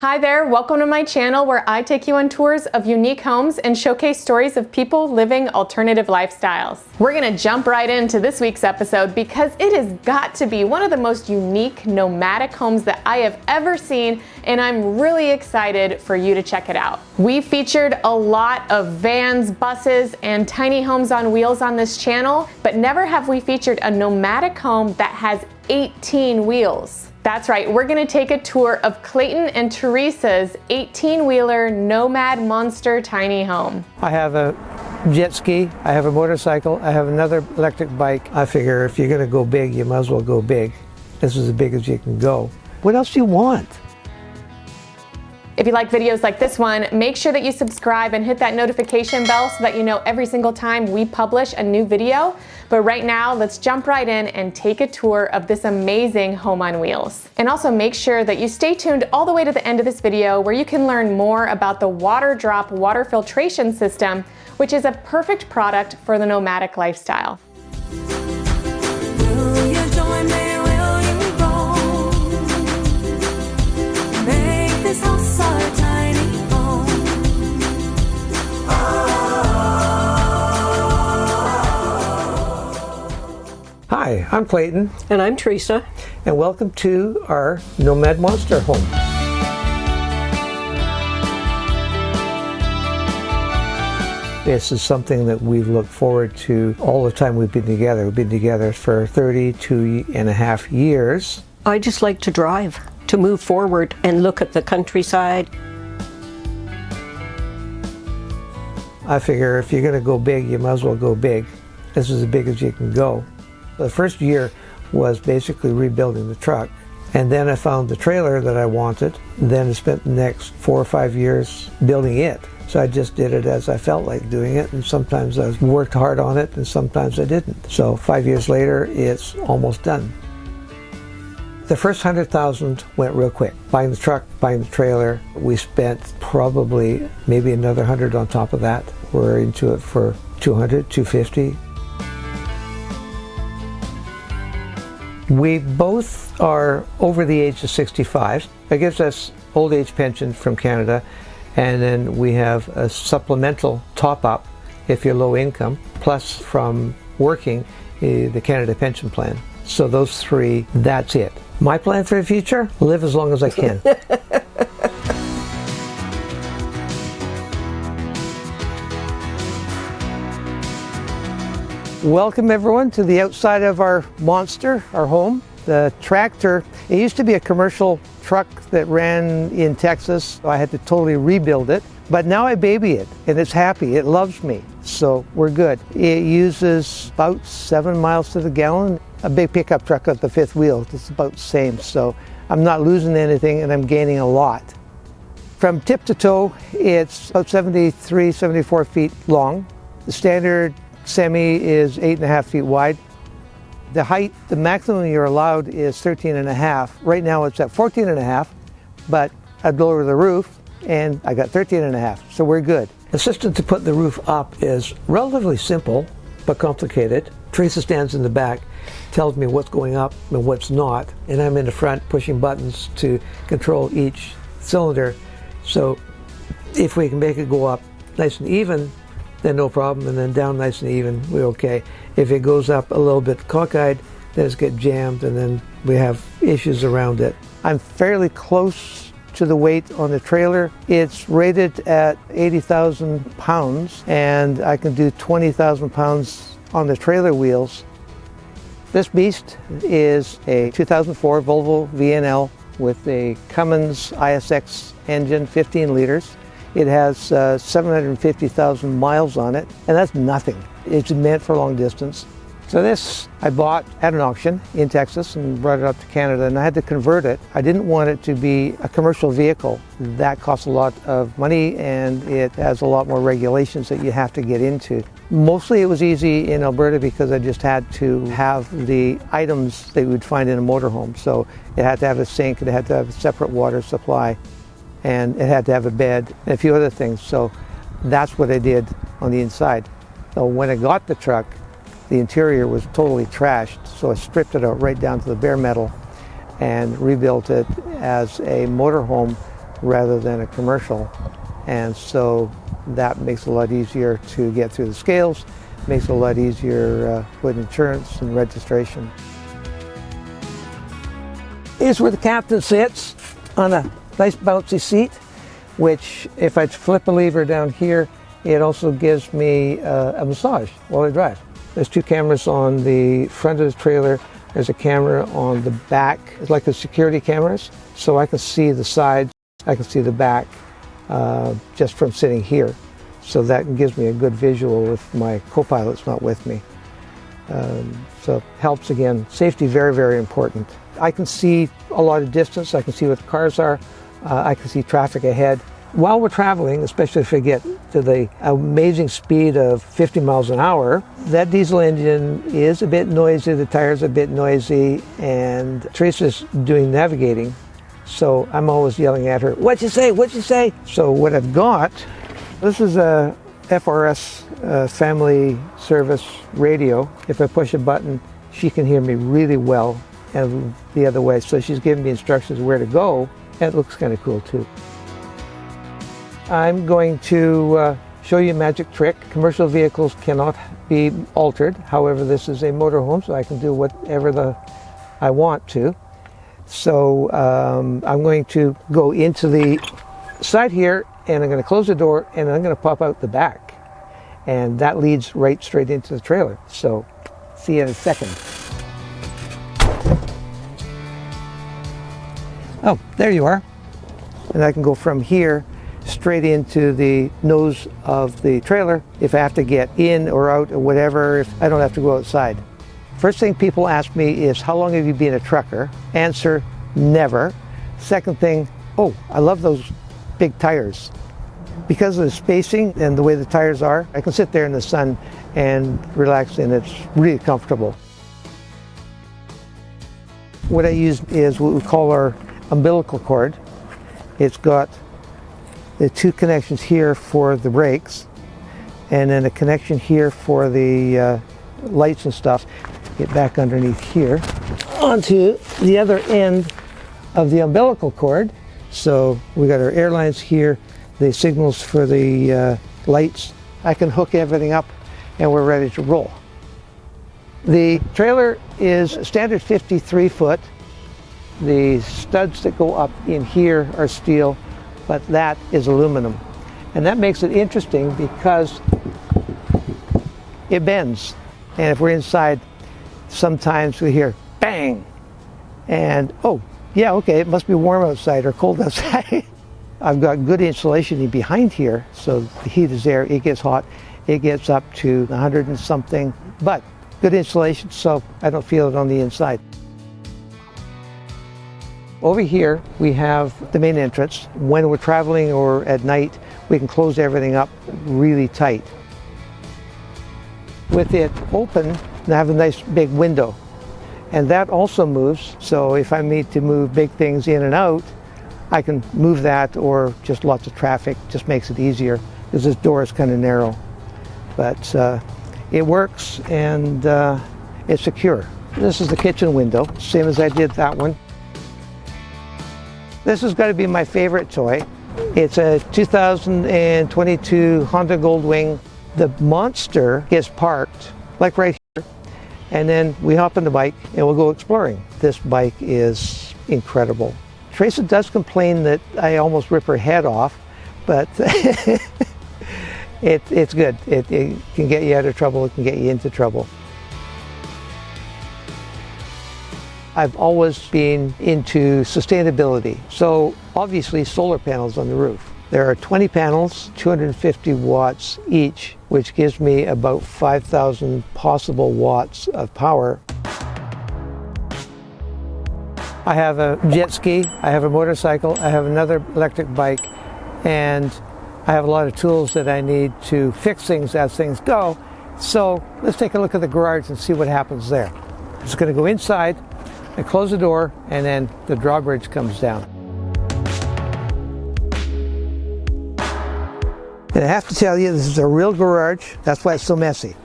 Hi there, welcome to my channel where I take you on tours of unique homes and showcase stories of people living alternative lifestyles. We're gonna jump right into this week's episode because it has got to be one of the most unique nomadic homes that I have ever seen, and I'm really excited for you to check it out. We featured a lot of vans, buses, and tiny homes on wheels on this channel, but never have we featured a nomadic home that has 18 wheels. That's right, we're gonna take a tour of Clayton and Teresa's 18-wheeler Nomad Monster tiny home. I have a jet ski, I have a motorcycle, I have another electric bike. I figure if you're gonna go big, you might as well go big. This is as big as you can go. What else do you want? If you like videos like this one, make sure that you subscribe and hit that notification bell so that you know every single time we publish a new video. But right now, let's jump right in and take a tour of this amazing home on wheels. And also make sure that you stay tuned all the way to the end of this video where you can learn more about the Waterdrop water filtration system, which is a perfect product for the nomadic lifestyle. Hi, I'm Clayton. And I'm Teresa. And welcome to our Nomad Monster home. This is something that we've looked forward to all the time we've been together. We've been together for 32 and a half years. I just like to drive, to move forward and look at the countryside. I figure if you're gonna go big, you might as well go big. This is as big as you can go. The first year was basically rebuilding the truck. And then I found the trailer that I wanted. Then I spent the next 4 or 5 years building it. So I just did it as I felt like doing it. And sometimes I worked hard on it and sometimes I didn't. So 5 years later, it's almost done. The first 100,000 went real quick. Buying the truck, buying the trailer. We spent probably maybe another 100 on top of that. We're into it for 200, 250. We both are over the age of 65. That gives us old age pension from Canada, and then we have a supplemental top-up if you're low income, plus from working the Canada pension plan. So those three, that's it. My plan for the future? Live as long as I can. Welcome everyone to the outside of our Monster, our home. The tractor, it used to be a commercial truck that ran in Texas. I had to totally rebuild it, but now I baby it and it's happy, it loves me, so we're good. It uses about 7 miles to the gallon. A big pickup truck with the fifth wheel, it's about the same, so I'm not losing anything and I'm gaining a lot. From tip to toe, it's about 73, 74 feet long. The standard semi is 8.5 feet wide. The height, the maximum you're allowed is 13.5. Right now it's at 14.5, but I'd lower the roof and I got 13.5, so we're good. The system to put the roof up is relatively simple, but complicated. Teresa stands in the back, tells me what's going up and what's not, and I'm in the front pushing buttons to control each cylinder. So if we can make it go up nice and even, then no problem, and then down nice and even, we're okay. If it goes up a little bit cockeyed, then it's get jammed and then we have issues around it. I'm fairly close to the weight on the trailer. It's rated at 80,000 pounds and I can do 20,000 pounds on the trailer wheels. This beast is a 2004 Volvo VNL with a Cummins ISX engine, 15 liters. It has 750,000 miles on it, and that's nothing. It's meant for long distance. So this I bought at an auction in Texas and brought it up to Canada, and I had to convert it. I didn't want it to be a commercial vehicle. That costs a lot of money and it has a lot more regulations that you have to get into. Mostly it was easy in Alberta because I just had to have the items that you would find in a motorhome. So it had to have a sink, it had to have a separate water supply, and it had to have a bed and a few other things. So that's what I did on the inside. So when I got the truck, the interior was totally trashed, so I stripped it out right down to the bare metal and rebuilt it as a motorhome rather than a commercial. And so that makes it a lot easier to get through the scales, makes it a lot easier with insurance and registration. Here's where the captain sits, on a nice bouncy seat, which if I flip a lever down here, it also gives me a massage while I drive. There's 2 cameras on the front of the trailer. There's a camera on the back. It's like the security cameras, so I can see the sides, I can see the back just from sitting here. So that gives me a good visual if my co-pilot's not with me. So helps again. Safety, very, very important. I can see a lot of distance. I can see what the cars are. I can see traffic ahead. While we're traveling, especially if we get to the amazing speed of 50 miles an hour, that diesel engine is a bit noisy, the tires are a bit noisy, and Teresa's doing navigating. So I'm always yelling at her, "What'd you say? What'd you say?" So what I've got, this is a FRS family service radio. If I push a button, she can hear me really well, and the other way. So she's giving me instructions where to go, and it looks kind of cool too. I'm going to show you a magic trick. Commercial vehicles cannot be altered. However, this is a motorhome, so I can do whatever I want to. So I'm going to go into the side here, and I'm going to close the door, and I'm going to pop out the back. And that leads right straight into the trailer. So see you in a second. Oh, there you are. And I can go from here straight into the nose of the trailer if I have to get in or out or whatever, if I don't have to go outside. First thing people ask me is, how long have you been a trucker? Answer, never. Second thing, oh, I love those big tires. Because of the spacing and the way the tires are, I can sit there in the sun and relax, and it's really comfortable. What I use is what we call our umbilical cord. It's got the 2 connections here for the brakes, and then a connection here for the lights and stuff. Get back underneath here onto the other end of the umbilical cord. So we got our air lines here, the signals for the lights. I can hook everything up and we're ready to roll. The trailer is a standard 53 foot. The studs that go up in here are steel, but that is aluminum. And that makes it interesting because it bends. And if we're inside, sometimes we hear bang. And oh, yeah, okay, it must be warm outside or cold outside. I've got good insulation behind here, so the heat is there, it gets hot, it gets up to 100 and something, but good insulation, so I don't feel it on the inside. Over here, we have the main entrance. When we're traveling or at night, we can close everything up really tight. With it open, I have a nice big window, and that also moves. So if I need to move big things in and out, I can move that, or just lots of traffic, just makes it easier because this door is kind of narrow. But it works, and it's secure. This is the kitchen window, same as I did that one. This has got to be my favorite toy. It's a 2022 Honda Goldwing. The monster gets parked, like right here, and then we hop on the bike and we'll go exploring. This bike is incredible. Teresa does complain that I almost rip her head off, but it's good. It can get you out of trouble, it can get you into trouble. I've always been into sustainability, so obviously solar panels on the roof. There are 20 panels, 250 watts each, which gives me about 5,000 possible watts of power. I have a jet ski, I have a motorcycle, I have another electric bike, and I have a lot of tools that I need to fix things as things go. So let's take a look at the garage and see what happens there. I'm just going to go inside, I close the door, and then the drawbridge comes down. And I have to tell you, this is a real garage. That's why it's so messy.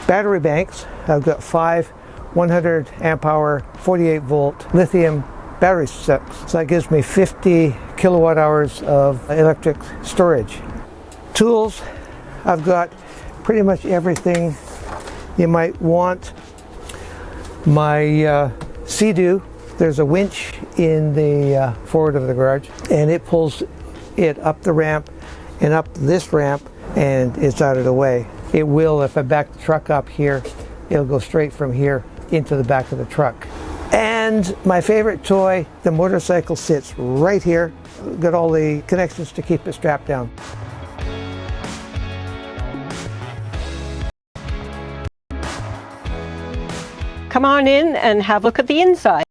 Battery banks. I've got 5 100 amp hour, 48 volt lithium battery set. So that gives me 50 kilowatt hours of electric storage. Tools, I've got pretty much everything you might want. My Sea-Doo, there's a winch in the forward of the garage, and it pulls it up the ramp and up this ramp, and it's out of the way. It will, if I back the truck up here, it'll go straight from here into the back of the truck. And my favorite toy, the motorcycle, sits right here. Got all the connections to keep it strapped down. Come on in and have a look at the inside.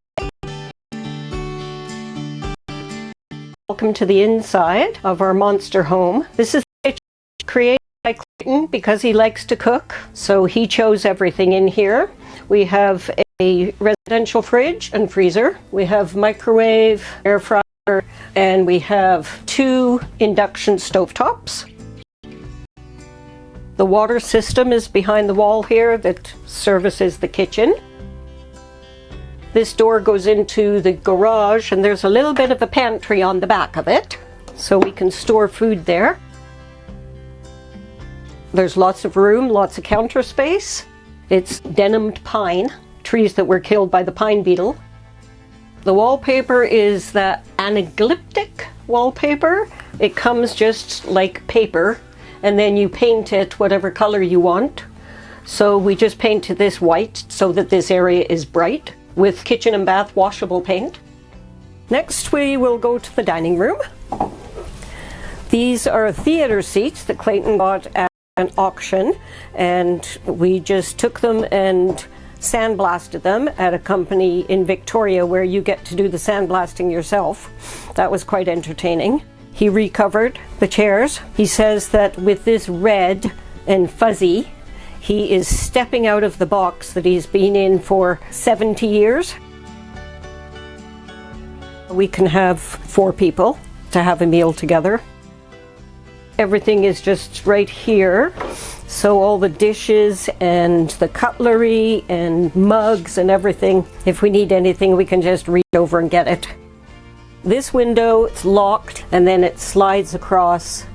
Welcome to the inside of our monster home. This is the kitchen created by Clayton because he likes to cook, so he chose everything in here. We have a residential fridge and freezer. We have microwave, air fryer, and we have 2 induction stovetops. The water system is behind the wall here that services the kitchen. This door goes into the garage, and there's a little bit of a pantry on the back of it, so we can store food there. There's lots of room, lots of counter space. It's denimed pine, trees that were killed by the pine beetle. The wallpaper is that anaglyptic wallpaper. It comes just like paper, and then you paint it whatever color you want. So we just painted this white so that this area is bright, with kitchen and bath washable paint. Next we will go to the dining room. These are theater seats that Clayton bought at an auction, and we just took them and sandblasted them at a company in Victoria where you get to do the sandblasting yourself. That was quite entertaining. He recovered the chairs. He says that with this red and fuzzy, he is stepping out of the box that he's been in for 70 years. We can have 4 people to have a meal together. Everything is just right here. So all the dishes and the cutlery and mugs and everything, if we need anything, we can just reach over and get it. This window, it's locked, and then it slides across.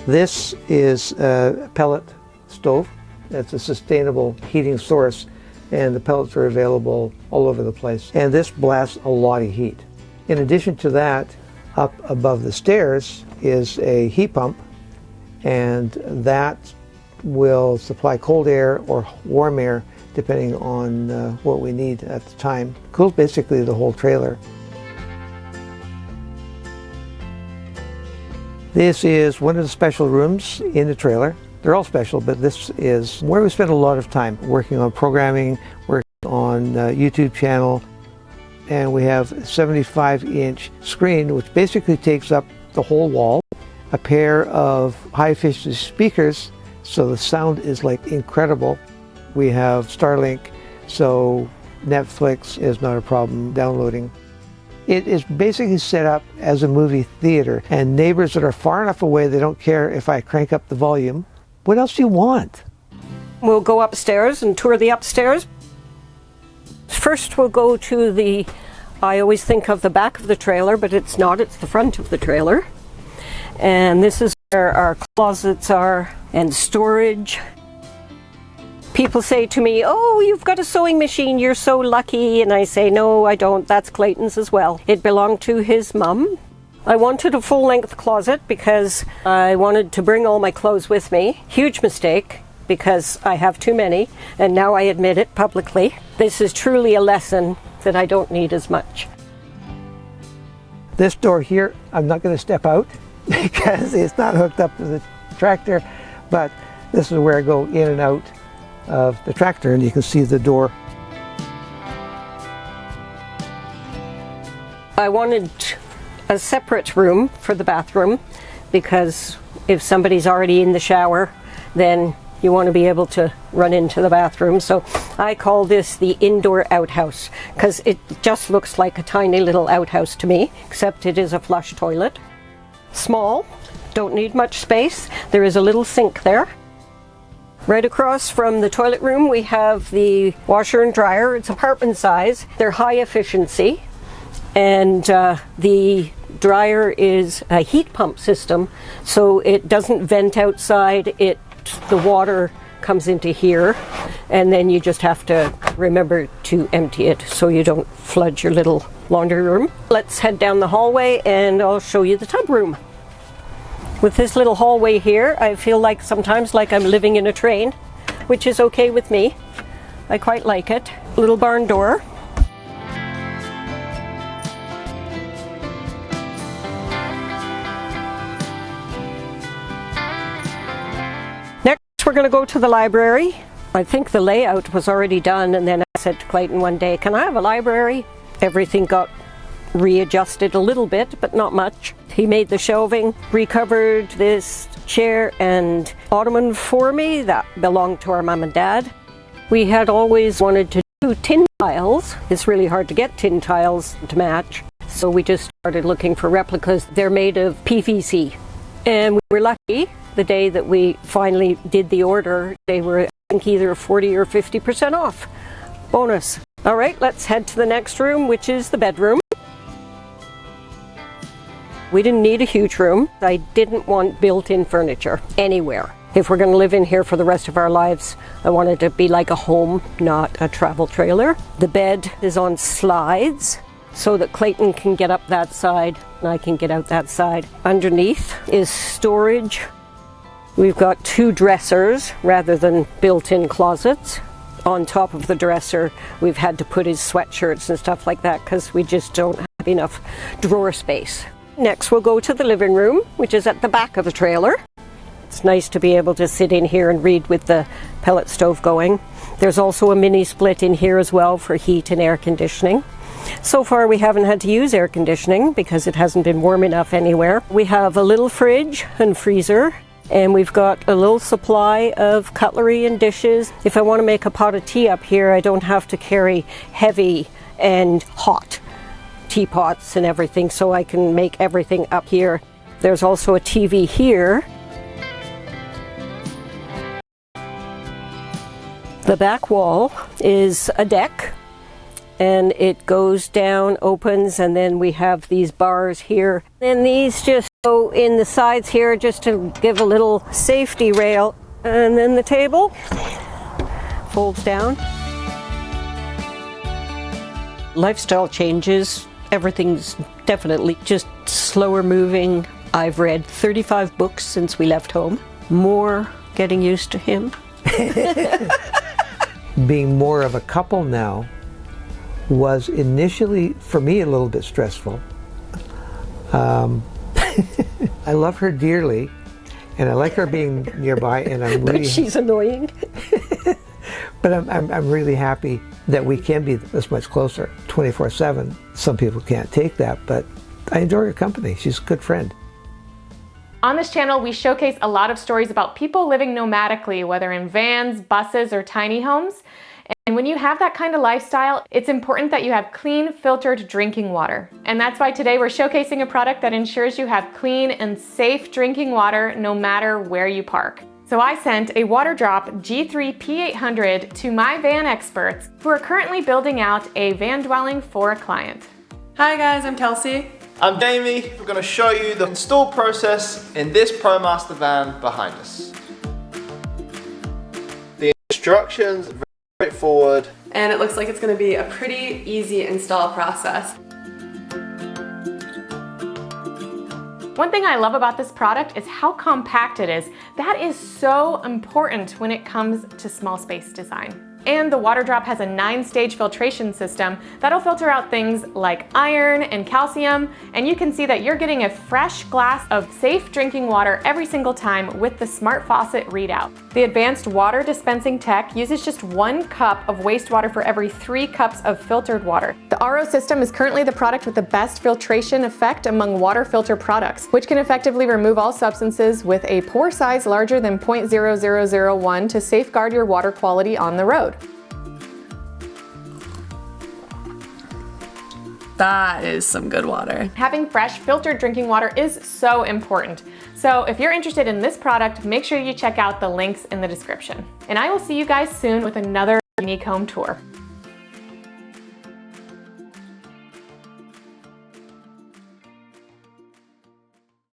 This is a pellet stove. It's a sustainable heating source, and the pellets are available all over the place. And this blasts a lot of heat. In addition to that, up above the stairs is a heat pump, and that will supply cold air or warm air depending on what we need at the time. Cools basically the whole trailer. This is one of the special rooms in the trailer. They're all special, but this is where we spend a lot of time working on programming, working on YouTube channel, and we have a 75-inch screen which basically takes up the whole wall, a pair of high-efficiency speakers, so the sound is like incredible. We have Starlink, so Netflix is not a problem downloading. It is basically set up as a movie theater, and neighbors that are far enough away, they don't care if I crank up the volume. What else do you want? We'll go upstairs and tour the upstairs. First we'll go to the, I always think of the back of the trailer, but it's not, it's the front of the trailer. And this is where our closets are and storage. People say to me, "Oh, you've got a sewing machine, you're so lucky." And I say, "No, I don't, that's Clayton's as well. It belonged to his mum." I wanted a full-length closet because I wanted to bring all my clothes with me. Huge mistake, because I have too many, and now I admit it publicly. This is truly a lesson that I don't need as much. This door here, I'm not going to step out because it's not hooked up to the tractor, but this is where I go in and out of the tractor, and you can see the door. I wanted a separate room for the bathroom because if somebody's already in the shower, then you want to be able to run into the bathroom. So I call this the indoor outhouse because it just looks like a tiny little outhouse to me, except it is a flush toilet. Small, don't need much space. There is a little sink there. Right across from the toilet room we have the washer and dryer. It's apartment size. They're high efficiency, and the dryer is a heat pump system, so it doesn't vent outside. The water comes into here, and then you just have to remember to empty it so you don't flood your little laundry room. Let's head down the hallway and I'll show you the tub room. With this little hallway here, I feel like sometimes like I'm living in a train, which is okay with me. I quite like it. Little barn door. We're going to go to the library. I think the layout was already done, and then I said to Clayton one day, can I have a library? Everything got readjusted a little bit, but not much. He made the shelving, recovered this chair and ottoman for me that belonged to our mom and dad. We had always wanted to do tin tiles. It's really hard to get tin tiles to match, so we just started looking for replicas. They're made of PVC, and we were lucky. The day that we finally did the order, they were, I think, either 40 or 50% off. Bonus. All right, let's head to the next room, which is the bedroom. We didn't need a huge room. I didn't want built-in furniture anywhere. If we're going to live in here for the rest of our lives, I wanted to be like a home, not a travel trailer. The bed is on slides, so that Clayton can get up that side and I can get out that side. Underneath is storage. We've got 2 dressers rather than built-in closets. On top of the dresser, we've had to put his sweatshirts and stuff like that because we just don't have enough drawer space. Next, we'll go to the living room, which is at the back of the trailer. It's nice to be able to sit in here and read with the pellet stove going. There's also a mini split in here as well for heat and air conditioning. So far we haven't had to use air conditioning because it hasn't been warm enough anywhere. We have a little fridge and freezer, and we've got a little supply of cutlery and dishes. If I want to make a pot of tea up here, I don't have to carry heavy and hot teapots and everything, so I can make everything up here. There's also a TV here. The back wall is a deck, and it goes down, opens, and then we have these bars here. And these just go in the sides here just to give a little safety rail. And then the table folds down. Lifestyle changes. Everything's definitely just slower moving. I've read 35 books since we left home. More getting used to him. Being more of a couple now was initially, for me, a little bit stressful. I love her dearly, and I like her being nearby, and I'm really... But she's annoying. But I'm really happy that we can be this much closer, 24/7. Some people can't take that, but I enjoy her company. She's a good friend. On this channel, we showcase a lot of stories about people living nomadically, whether in vans, buses, or tiny homes. And when you have that kind of lifestyle, it's important that you have clean, filtered drinking water. And that's why today we're showcasing a product that ensures you have clean and safe drinking water no matter where you park. So I sent a Waterdrop G3P800 to my van experts who are currently building out a van dwelling for a client. Hi guys, I'm Kelsey. I'm Damie. We're going to show you the install process in this ProMaster van behind us. The instructions are very straightforward. And it looks like it's going to be a pretty easy install process. One thing I love about this product is how compact it is. That is so important when it comes to small space design. And the Waterdrop has a 9-stage filtration system that'll filter out things like iron and calcium, and you can see that you're getting a fresh glass of safe drinking water every single time with the Smart Faucet readout. The advanced water dispensing tech uses just 1 cup of wastewater for every 3 cups of filtered water. The RO system is currently the product with the best filtration effect among water filter products, which can effectively remove all substances with a pore size larger than 0.0001 to safeguard your water quality on the road. That is some good water. Having fresh, filtered drinking water is so important. So if you're interested in this product, make sure you check out the links in the description. And I will see you guys soon with another unique home tour.